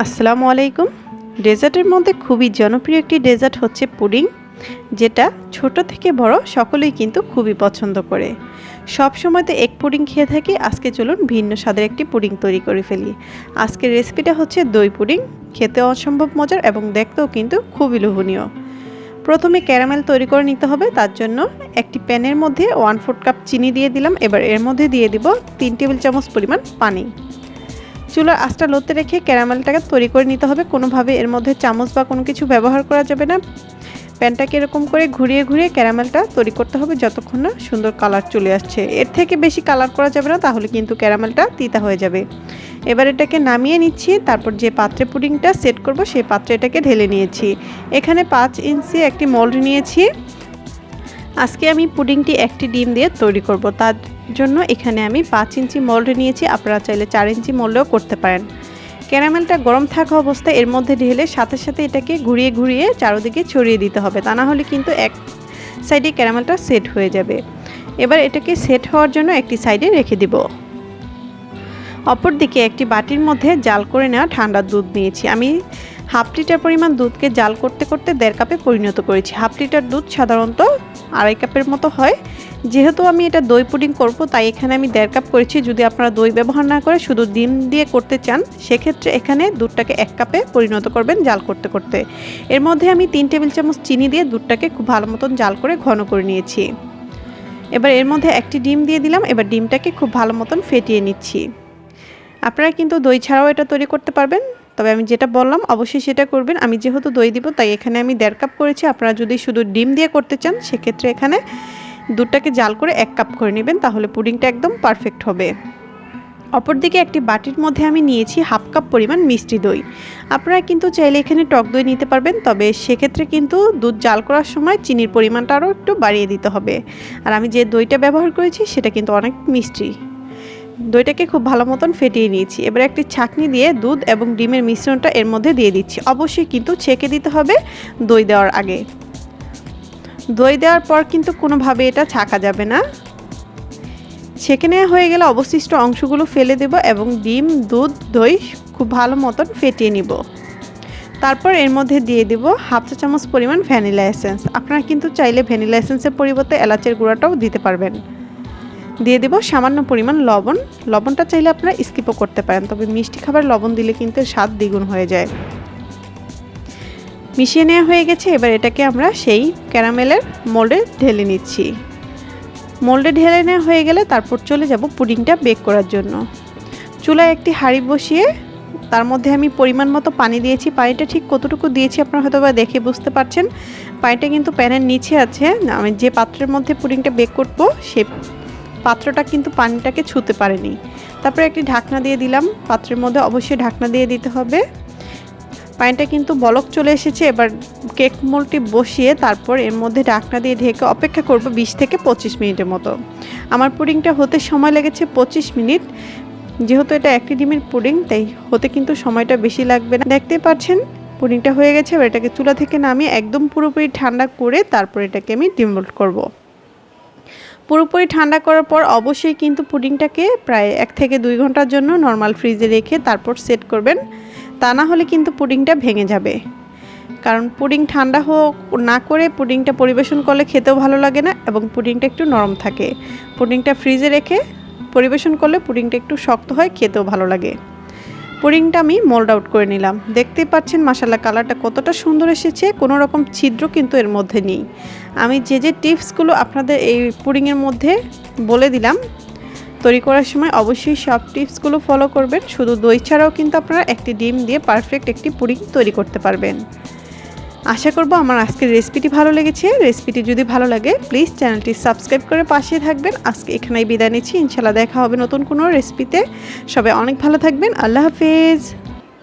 আসসালামু আলাইকুম। ডেজার্টের মধ্যে খুবই জনপ্রিয় একটি ডেজার্ট হচ্ছে পুডিং, যেটা ছোট থেকে বড় সকলেই কিন্তু খুবই পছন্দ করে। সব সময় তো এক পুডিং খেয়ে থাকি, আজকে চলুন ভিন্ন স্বাদের একটি পুডিং তৈরি করে ফেলি। আজকের রেসিপিটা হচ্ছে দই পুডিং। খেতে অসম্ভব মজার এবং দেখতেও কিন্তু খুবই লোভনীয়। প্রথমে ক্যারামেল তৈরি করে নিতে হবে। তার জন্য একটি প্যানের মধ্যে 1/4 কাপ চিনি দিয়ে দিলাম। এবার এর মধ্যে দিয়ে দিব 3 টেবিল চামচ পরিমাণ পানি। চুলার আঁচটা লোতে রেখে ক্যারামেলটাকে তৈরি করে নিতে হবে। কোনোভাবে এর মধ্যে চামচ বা কোনো কিছু ব্যবহার করা যাবে না। প্যানটাকে এরকম করে ঘুরিয়ে ঘুরিয়ে ক্যারামেলটা তৈরি করতে হবে যতক্ষণ না সুন্দর কালার চলে আসছে। এর থেকে বেশি কালার করা যাবে না, তাহলে কিন্তু ক্যারামেলটা তিতা হয়ে যাবে। এবার এটাকে নামিয়ে নিচ্ছি। তারপর যে পাত্রে পুডিংটা সেট করব সেই পাত্রে এটাকে ঢেলে নিয়েছি। এখানে 5 ইঞ্চি একটি মোল্ড নিয়েছি। আজকে আমি পুডিংটি একটি ডিম দিয়ে তৈরি করব। তার জন্য এখানে আমি 5 ইঞ্চি মোল্ড নিয়েছি। আপনারা চাইলে 4 ইঞ্চি মোল্ডেও করতে পারেন। ক্যারামেলটা গরম থাকা অবস্থায় এর মধ্যে ঢেলে সাথে সাথে এটাকে ঘুরিয়ে ঘুরিয়ে চারদিকে ছড়িয়ে দিতে হবে, তা না হলে কিন্তু এক সাইডে ক্যারামেলটা সেট হয়ে যাবে। এবার এটাকে সেট হওয়ার জন্য একটি সাইডে রেখে দিব। অপরদিকে একটি বাটির মধ্যে জাল করে নেওয়া ঠান্ডা দুধ নিয়েছি। আমি 1/2 লিটার পরিমাণ দুধকে জাল করতে করতে 1.5 কাপে পরিণত করেছি। 1/2 লিটার দুধ সাধারণত 2.5 কাপের মতো হয়। যেহেতু আমি এটা দই পুডিং করব, তাই এখানে আমি 1.5 কাপ করেছি। যদি আপনারা দই ব্যবহার না করে শুধু ডিম দিয়ে করতে চান, সেক্ষেত্রে এখানে দুধটাকে 1 কাপে পরিণত করবেন জাল করতে করতে। এর মধ্যে আমি 3 টেবিল চামচ চিনি দিয়ে দুধটাকে খুব ভালো মতন জাল করে ঘন করে নিয়েছি। এবার এর মধ্যে একটি ডিম দিয়ে দিলাম। এবার ডিমটাকে খুব ভালো মতন ফেটিয়ে নিচ্ছি। আপনারা কিন্তু দই ছাড়াও এটা তৈরি করতে পারবেন, তবে আমি যেটা বললাম অবশ্যই সেটা করবেন। আমি যেহেতু দই দিব, তাই এখানে আমি 1.5 কাপ করেছি। আপনারা যদি শুধু ডিম দিয়ে করতে চান, সেক্ষেত্রে এখানে দুধটাকে জাল করে 1 কাপ করে নেবেন, তাহলে পুডিংটা একদম পারফেক্ট হবে। অপরদিকে একটি বাটির মধ্যে আমি নিয়েছি 1/2 কাপ পরিমাণ মিষ্টি দই। আপনারা কিন্তু চাইলে এখানে টক দই নিতে পারবেন, তবে সেক্ষেত্রে কিন্তু দুধ জাল করার সময় চিনির পরিমাণটা আরও একটু বাড়িয়ে দিতে হবে। আর আমি যে দইটা ব্যবহার করেছি সেটা কিন্তু অনেক মিষ্টি। দইটাকে খুব ভালো মতন ফেটিয়ে নিয়েছি। এবার একটি ছাঁকনি দিয়ে দুধ এবং ডিমের মিশ্রণটা এর মধ্যে দিয়ে দিচ্ছি। অবশ্যই কিন্তু ছেঁকে দিতে হবে দই দেওয়ার আগে। দই দেওয়ার পর কিন্তু কোনোভাবে এটা ছাঁকা যাবে না। ছেঁকে নেওয়া হয়ে গেলে অবশিষ্ট অংশগুলো ফেলে দেব এবং ডিম, দুধ, দই খুব ভালো মতন ফেটিয়ে নিব। তারপর এর মধ্যে দিয়ে দেব 1/2 চা চামচ পরিমাণ ভ্যানিলা এসেন্স। আপনারা কিন্তু চাইলে ভ্যানিলা এসেন্সের পরিবর্তে এলাচের গুঁড়াটাও দিতে পারবেন। দিয়ে দেব সামান্য পরিমাণ লবণ। লবণটা চাইলে আপনারা স্কিপও করতে পারেন, তবে মিষ্টি খাবার লবণ দিলে কিন্তু স্বাদ দ্বিগুণ হয়ে যায়। মিশিয়ে নেওয়া হয়ে গেছে। এবার এটাকে আমরা সেই ক্যারামেলের মোল্ডে ঢেলে নিচ্ছি। মোল্ডে ঢেলে নেওয়া হয়ে গেলে তারপর চলে যাব পুডিংটা বেক করার জন্য। চুলায় একটি হাঁড়ি বসিয়ে তার মধ্যে আমি পরিমাণ মতো পানি দিয়েছি। পানিটা ঠিক কতটুকু দিয়েছি আপনারা হয়তো বা দেখে বুঝতে পারছেন। পানিটা কিন্তু প্যানের নিচে আছে। আমি যে পাত্রের মধ্যে পুডিংটা বেক করব, সেই পাত্রটা কিন্তু পানিটাকে ছুঁতে পারেনি। তারপরে একটি ঢাকনা দিয়ে দিলাম। পাত্রের মধ্যে অবশ্যই ঢাকনা দিয়ে দিতে হবে। পানিটা কিন্তু বলক চলে এসেছে। এবার কেক মোল্ডটি বসিয়ে তারপর এর মধ্যে ঢাকনা দিয়ে ঢেকে অপেক্ষা করব 20 থেকে 25 মিনিটের মতো। আমার পুডিংটা হতে সময় লেগেছে 25 মিনিট। যেহেতু এটা একটি ডিমের পুডিং, তাই হতে কিন্তু সময়টা বেশি লাগবে না। দেখতে পাচ্ছেন পুডিংটা হয়ে গেছে। এবার এটাকে চুলা থেকে নামিয়ে একদম পুরোপুরি ঠান্ডা করে তারপর এটাকে আমি ডিমোল্ড করব। পুরোপুরি ঠান্ডা করার পর অবশ্যই কিন্তু পুডিংটাকে প্রায় 1 থেকে 2 ঘন্টার জন্য নর্মাল ফ্রিজে রেখে তারপর সেট করবেন, তা না হলে কিন্তু পুডিংটা ভেঙে যাবে। কারণ পুডিং ঠান্ডা না করে পুডিংটা পরিবেশন করলে খেতেও ভালো লাগে না এবং পুডিংটা একটু নরম থাকে। পুডিংটা ফ্রিজে রেখে পরিবেশন করলে পুডিংটা একটু শক্ত হয়, খেতেও ভালো লাগে। পুডিংটা আমি মোল্ড আউট করে নিলাম। দেখতেই পাচ্ছেন মাশাআল্লাহ কালারটা কতটা সুন্দর এসেছে। কোনো রকম ছিদ্র কিন্তু এর মধ্যে নেই। আমি যে যে টিপসগুলো আপনাদের এই পুডিংয়ের মধ্যে বলে দিলাম তৈরি করার সময়, অবশ্যই সব টিপসগুলো ফলো করবেন। শুধু দই ছাড়াও কিন্তু আপনারা একটি ডিম দিয়ে পারফেক্ট একটি পুডিং তৈরি করতে পারবেন। আশা করব আমার আজকের রেসিপিটি ভালো লেগেছে। রেসিপিটি যদি ভালো লাগে প্লিজ চ্যানেলটি সাবস্ক্রাইব করে পাশে থাকবেন। আজকে এখানেই বিদায় নিচ্ছি। ইনশাআল্লাহ দেখা হবে নতুন কোনো রেসিপিতে। সবাই অনেক ভালো থাকবেন। আল্লাহ হাফেজ।